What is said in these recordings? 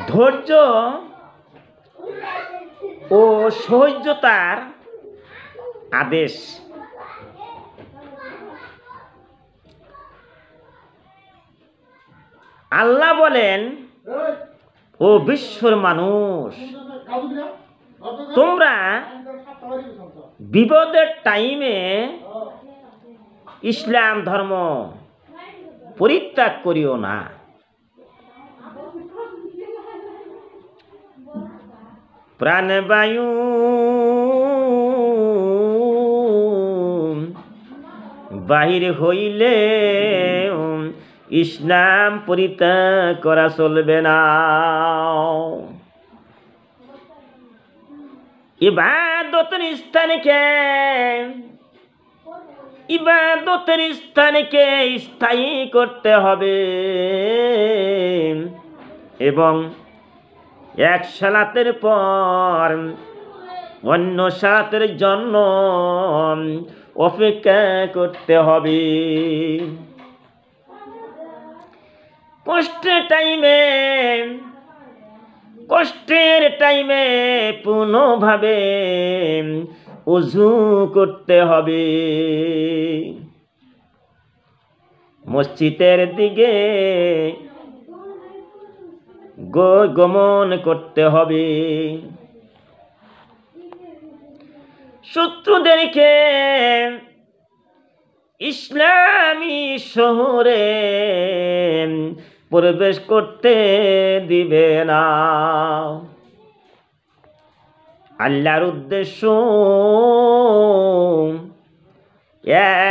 ধৈর্য ও সহ্যতার আদেশ। আল্লাহ বলেন, ও বিশ্বর মানুষ, তোমরা বিপদের টাইমে ইসলাম ধর্ম পরিত্যাগ করিও না। প্রাণবায়ু বাহির হইলে ইসলাম পরিত্যাগ করা চলবে না। ইবাদতের স্থানকে স্থায়ী করতে হবে এবং এক সালাতের পর অন্য সালাতের জন্য অপেক্ষা করতে হবে। কষ্টের টাইমে পুনঃভাবে ওযু করতে হবে। মসজিদের দিকে গমন করতে হবে। শত্রুদেরকে ইসলামী শহরে প্রবেশ করতে দিবে না। আল্লাহর উদ্দেশ্য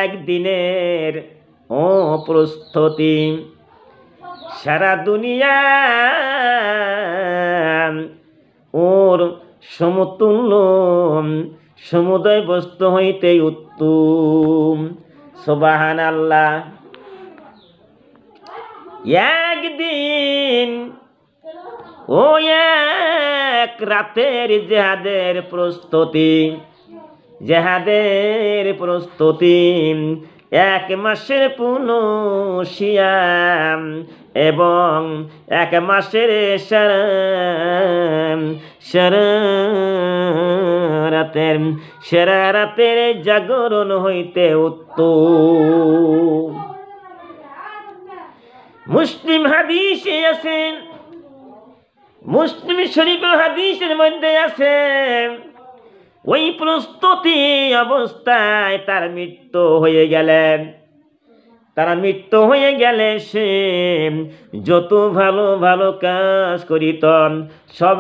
একদিনের প্রস্তুতি। সারা দুনিয়া ওর সমতুল্য সমুদয় বস্তু হইতে উত্তম। সুবহানাল্লাহ। একদিন ও এক রাতের জেহাদের প্রস্তুতি, এক মাসের সিয়াম এবং এক মাসের সারা রাতের জাগরণ হইতে উত্তম। মুসলিম শরীফের হাদিসের মধ্যে আছে, ওই প্রস্তুতি অবস্থায় তার মৃত্যু হয়ে গেলে সে যত ভালো ভালো কাজ করিত সব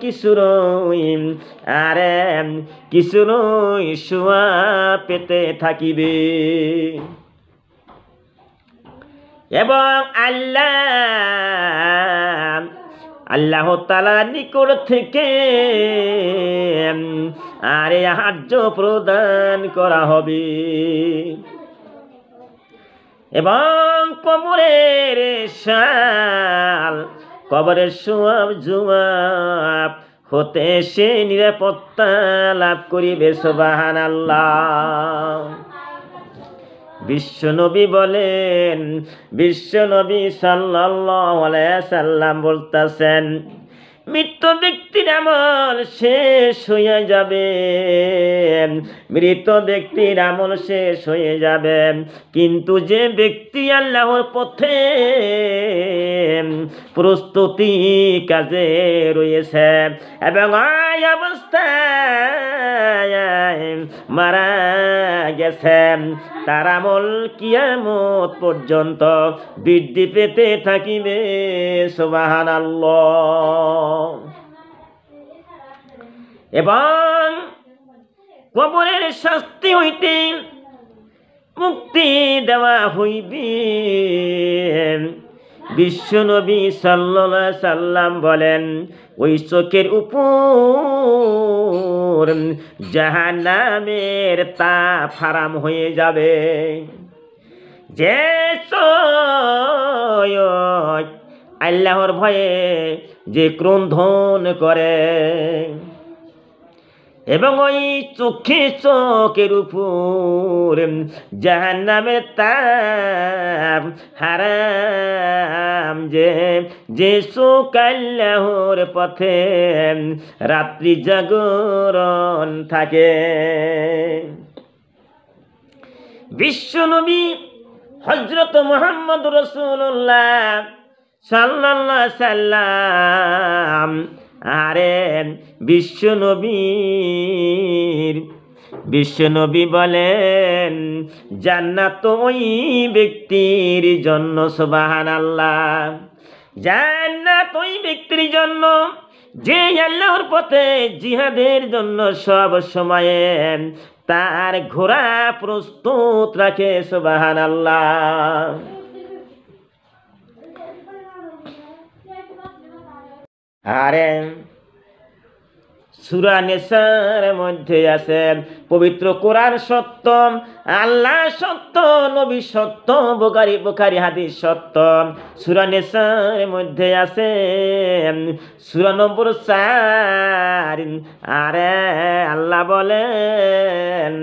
কিছুরই সোয়া পেতে থাকিবে এবং আল্লাহ তাআলার নিকট থেকে সাহায্য প্রদান করা হবে এবং কবরের জবাব হতে সে নিরাপত্তা লাভ করিবে। সুবহানাল্লাহ। বিশ্বনবী সাল্লাল্লাহু আলাইহি সাল্লাম বলতেছেন, মৃত ব্যক্তির আমল শেষ হয়ে যাবে, কিন্তু যে ব্যক্তি আল্লাহর পথে প্রস্তুতি কাজে রয়েছে এবং এই অবস্থায় মারা গেছে, তার আমল কিয়ামত পর্যন্ত বৃদ্ধি পেতে থাকিবে। সুবহানাল্লাহ। এবং কবরের শাস্তি হইতে মুক্তি দেওয়া হইবে। বিশ্বনবী সাল্লাল্লাহু আলাইহি সাল্লাম বলেন, ওই চোখের উপর জাহান্নামের তাপ হারাম হয়ে যাবে। যে আল্লাহর ভয়ে যে ক্রন্দন করে এবং ওই চোখের উপর জাহান্নামের তাপ হারাম যে চোখ আল্লাহর পথে রাত্রি জাগরণ থাকে। বিশ্বনবী হযরত মুহাম্মদ রাসূলুল্লাহ সাল্লাল্লাহু আলাইহি সাল্লাম আরে বিশ্বনবী বলেন জান্নাত ওই ব্যক্তির জন্য, সুবহানাল্লাহ, জান্নাত ওই ব্যক্তির জন্য যে আল্লাহর পথে জিহাদের জন্য সব সময়ে তার ঘোড়া প্রস্তুত রাখে, সুবহানাল্লাহ। আরে সূরা নিসার মধ্যে আছে পবিত্র কোরআন সত্য, আল্লাহ সত্য, নবী সত্য, বুখারী হাদিস সত্য। সূরা নিসার মধ্যে আছে সূরা নম্বর 4। আরে আল্লাহ বলেন,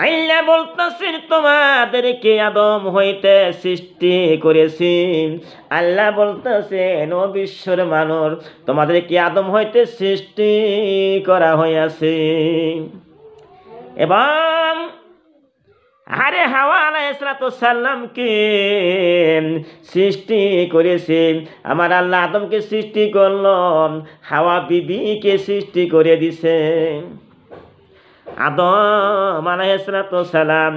আল্লাহ বলতেছেন তোমাদেরকে আদম হইতে সৃষ্টি করেছি। আল্লাহ বলতেছেন ও বিশ্বর মানুষ, তোমাদেরকে আদম হইতে সৃষ্টি করা হইয়াছে। এবং আরে হাওয়া আলাইহিস সালামকে সৃষ্টি করেছে। আমার আল্লাহ আদমকে সৃষ্টি করল, হাওয়া বিবিকে সৃষ্টি করে দিছে। আদম আলাইহিস সালাম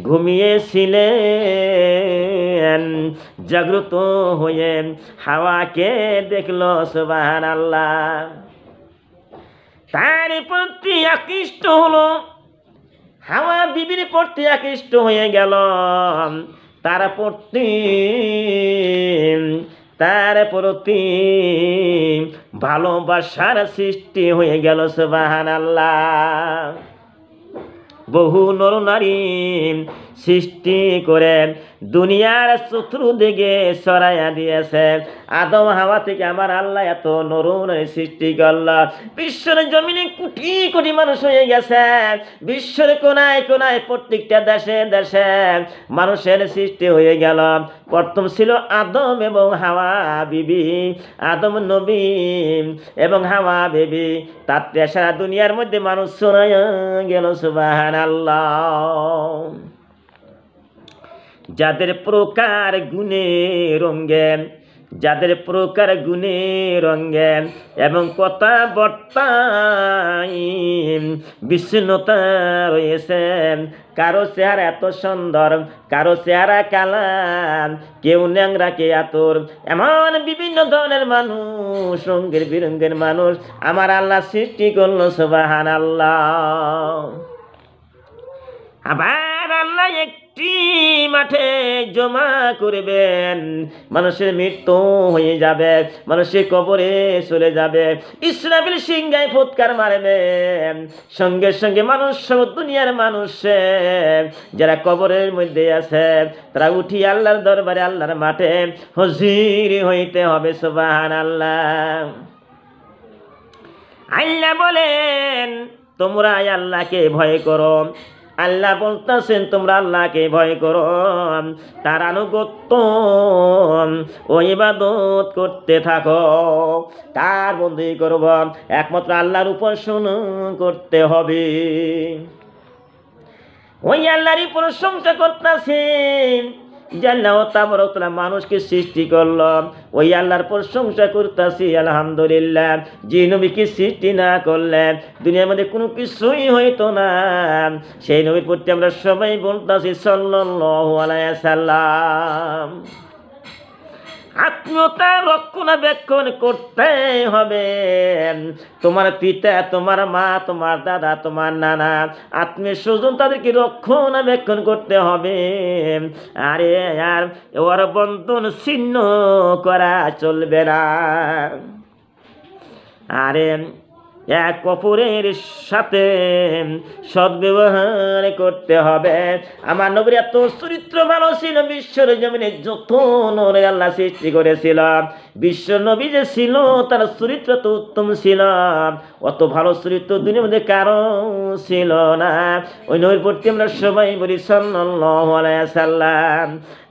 ঘুমিয়েছিলেন, জাগ্রত হয়ে হাওয়াকে দেখল, সুবহানাল্লাহ। তার প্রতি আকৃষ্ট হলো, হাওয়া বিবির প্রতি আকৃষ্ট হয়ে গেল, তার প্রতি ভালোবাসার সৃষ্টি হয়ে গেল, সুবহানাল্লাহ। বহু নর নারী সৃষ্টি করে দুনিয়ার চতুর্দিকে ছড়াইয়া দিয়েছে। আদম হাওয়া থেকে আমার আল্লাহ এত নর নারী সৃষ্টি করল, বিশ্বের জমিনে কোটি কোটি মানুষ হয়ে গেছে। বিশ্বের কোনায় কোনায় প্রত্যেকটা দেশে দেশে মানুষের সৃষ্টি হয়ে গেল। প্রথম ছিল আদম এবং হাওয়া বিবি, আদম নবী এবং হাওয়া বিবি, তাতে সারা দুনিয়ার মধ্যে মানুষ ছড়াইয়া গেল, সুবহানাল্লাহ। যাদের প্রকার গুণে রঙ্গে এবং কথাবার্তায় বিচ্ছিন্নতা রয়েছে। কারো চেহারা এত সুন্দর, কারো চেহারা কালা, কেউ ন্যাংরা, কে আতর, এমন বিভিন্ন ধরনের মানুষ, রঙের বিরঙ্গের মানুষ আমার আল্লাহ সৃষ্টি করলো, সুবহানাল্লাহ। আবার আল্লাহ একটি মাঠে জমা করবেন, মানুষের মৃত্যু হয়ে যাবে, মানুষের কবরে চলে যাবে, ইসরাফিল সিংহায় ফুৎকার মারবে, সঙ্গে সঙ্গে মানুষ, সব দুনিয়ার মানুষ যারা কবরের মধ্যে আছে তারা উঠি আল্লাহর দরবারে, আল্লাহর মাঠে হাজির হইতে হবে, সুবহানাল্লাহ। আল্লাহ বলেন তোমরা আল্লাহকে ভয় করো। আল্লাহ বলতেছেন তোমরা আল্লাহকে ভয় করো, তার আনুগত্য ও ইবাদত করতে থাকো, তার বন্দী করব, একমাত্র আল্লাহর উপাসনা করতে হবে। ওই আল্লাহরই প্রশংসা করতেছেন যে আল্লাহ তাবারক ওয়া তাআলা মানুষকে সৃষ্টি করল, ওই আল্লাহর প্রশংসা করতেছি আলহামদুলিল্লাহ। যে নবীকে সৃষ্টি না করলে দুনিয়ার মধ্যে কোনো কিছুই হইতো না, সেই নবীর প্রতি আমরা সবাই বলতেছি সাল্লাল্লাহু আলাইহি সাল্লাম। আত্মীয়তা রক্ষণাবেক্ষণ করতে হবে। তোমার পিতা, তোমার মা, তোমার দাদা, তোমার নানা, আত্মীয় স্বজন, তাদেরকে রক্ষণাবেক্ষণ করতে হবে। আরে আর ওর বন্ধন ছিন্ন করা চলবে না। আরে এক অপরের সাথে সদ্ব্যবহার করতে হবে। আমার নবীর এত চরিত্র ভালো ছিল, বিশ্বর জমিনে যত নূরে আল্লাহ সৃষ্টি করেছিল, বিশ্ব নবী যে ছিল তার চরিত্র তো উত্তম ছিল, অত ভালো চরিত্র দুনিয়ার মধ্যে কারো ছিল না। ওই নবীর প্রতি আমরা সবাই বলি সাল্লাল্লাহু আলাইহি ওয়াসাল্লাম।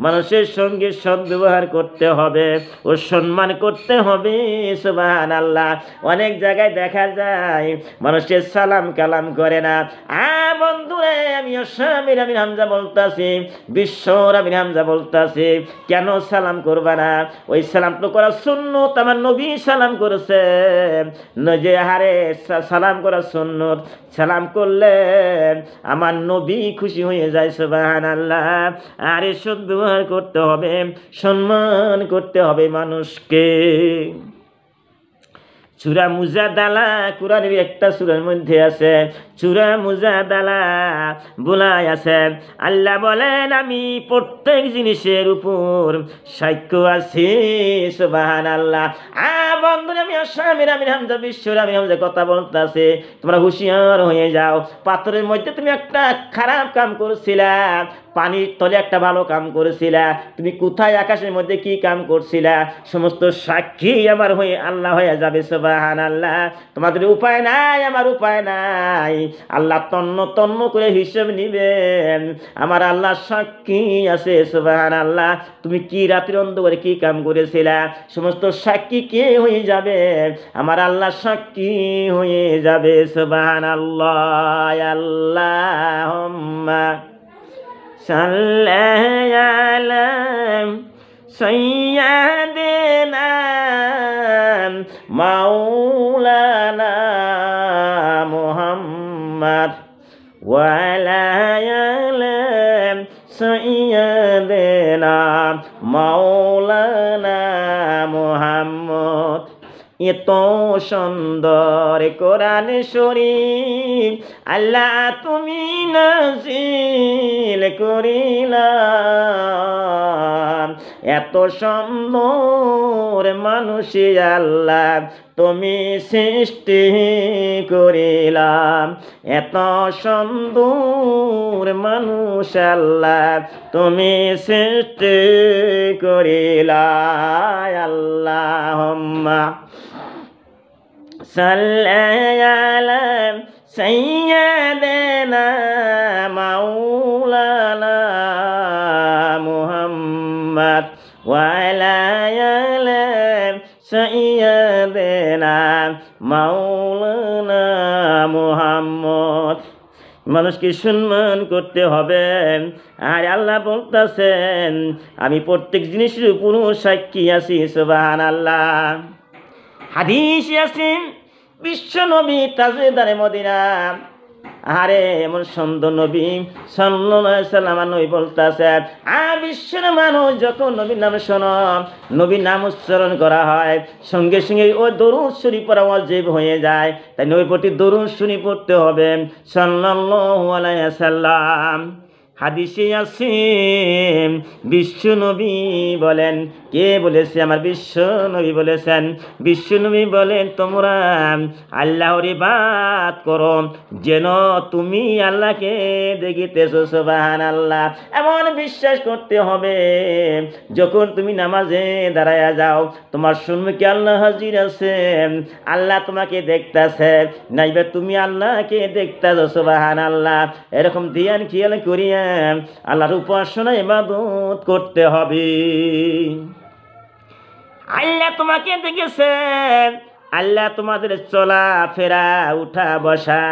মানুষের সঙ্গে সদ্ব্যবহার করতে হবে ও সম্মান করতে হবে। সুবহানাল্লাহ। অনেক জায়গায় দেখা যায় মানুষের সালাম কালাম করে না। বন্ধুরে, আমি স্বামীর আমি হামজা বলতাছি, বিশ্বর আমি হামজা বলতাছি, কেন সালাম করবা না? ওই সালাম তো করা সুন্নত, আমার নবী সালাম করেছে যে হারে সালাম করা সুন্নত, সালাম করলে আমার নবী খুশি হয়ে যায়। সুবহানাল্লাহ। আর এ সদ্ব্যবহার করতে হবে, সম্মান করতে হবে মানুষকে। সূরা মুজাদালা কুরআনের একটা সূরার মধ্যে আছে, সূরা মুজাদালা বলাই আছে, আল্লাহ বলেন আমি প্রত্যেক জিনিসের উপর সাক্ষ্য আছি। সুবহানাল্লাহ। বন্ধুরা, আমি আসামির আমি হামজা বিশ্বর আমি হামজা কথা বলতেছি, তোমরা হুঁশিয়ার হয়ে যাও। পাথরের মধ্যে তুমি একটা খারাপ কাম করছিলা, পানির তলে একটা ভালো কাম করেছিলা, তুমি কোথায় আকাশের মধ্যে কি কাম করছিলা, সমস্ত সাক্ষী আমার হয়ে আল্লাহ হয়ে যাবে। সুবহানাল্লাহ। তোমাদের উপায় নাই, আমার উপায় নাই, আল্লাহ তন্ন তন্ন করে হিসেব নিবেন, আমার আল্লাহ সাক্ষী আছে। সুবহানাল্লাহ। তুমি কি রাত্রি অন্ধকারে কি কাম করেছিলা, সমস্ত সাক্ষী কে হয়ে যাবে? আমার আল্লাহ সাক্ষী হয়ে যাবে। সুবহানাল্লাহ। আল্লাহুম্মা সাল্লি আলা সাইয়্যিদিনা মাওলানা মুহাম্মদ ওয়া আলা আলি সাইয়্যিদিনা মাওলানা মুহাম্মদ। এত সুন্দর কোরআন শরীফ আল্লাহ তুমি নাযিল করিলা, এত সুন্দর মানুষে আল্লাহ তুমি সৃষ্টি করিলাম, এত সুন্দর মানুষ আল্লাহ তুমি সৃষ্টি করিলা। আল্লাহুম্মা সাল্লি আলা সাইয়্যিদিনা মাওলানা মুহাম্মদ ওয়া আলা আলি সাইয়্যিদিনা মাওলানা মুহাম্মদ। মানুষকে সম্মান করতে হবে। আর আল্লাহ বলতেছেন আমি প্রত্যেক জিনিসের উপর সাক্ষী আছি। সুবহানাল্লাহ। হাদিস আছে বিশ্ব নবী তাজদারে মদিনা, আরে এমন সুন্দর নবী সাল্লাল্লাহু আলাইহি ওয়াসাল্লাম নবী বলতেছে, বিশ্বের মানুষ যখন নবীর নাম শোনো, নবীর নাম উচ্চারণ করা হয়, সঙ্গে সঙ্গে ওই দরুদ শরীফ পড়া ওয়াজিব হয়ে যায়। তাই নবীর প্রতি দরুদ শরীফ পড়তে হবে সাল্লাল্লাহু আলাইহি ওয়াসাল্লাম। হাদিসে আছে বিশ্ব নবী বলেন, কে বলেছে? আমার বিশ্ব নবী বলেছেন। বিশ্ব নবী বলেন তোমরা আল্লাহর ইবাদত করো যেন তুমি আল্লাহকে দেখিতেছো। সুবহানাল্লাহ। এমন বিশ্বাস করতে হবে যখন তুমি নামাজে দাঁড়ায়া যাও তোমার সম্মুখে আল্লাহ হাজির আছে, আল্লাহ তোমাকে দেখতেছে, নাইবা তুমি আল্লাহকে দেখতেছো। সুবহানাল্লাহ। এরকম ধ্যান খেয়াল করিয়া আল্লাহর উপাসনা ইবাদত করতে হবে। আল্লাহ তোমাকে দেখেছেন, আল্লাহ তোমাদের চলা ফেরা উঠা বসা,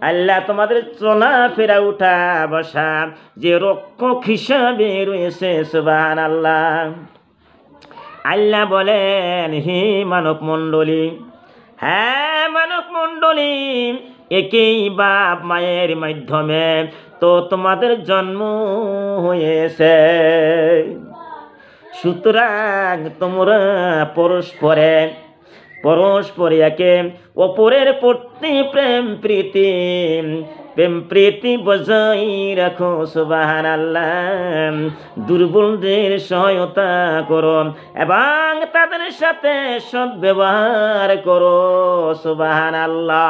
আল্লাহ তোমাদের চলা ফেরা উঠা বসা যে রক্ষক হিসাবে রয়েছে। সুবহানাল্লাহ। আল্লাহ বলেন হে মানব মণ্ডলী, হ্যাঁ মানব মণ্ডলী, একই বাপ মায়ের মাধ্যমে তো তোমাদের জন্ম হয়েছে, সুতরাং তোমরা পরস্পরে পরস্পরে একে অপরের প্রতি প্রেম প্রীতি বজাই রাখো সুবহানাল্লাহ। দুর্বলদের সহায়তা করো এবং তাদের সাথে সদ্ব্যবহার করো সুবহানাল্লাহ।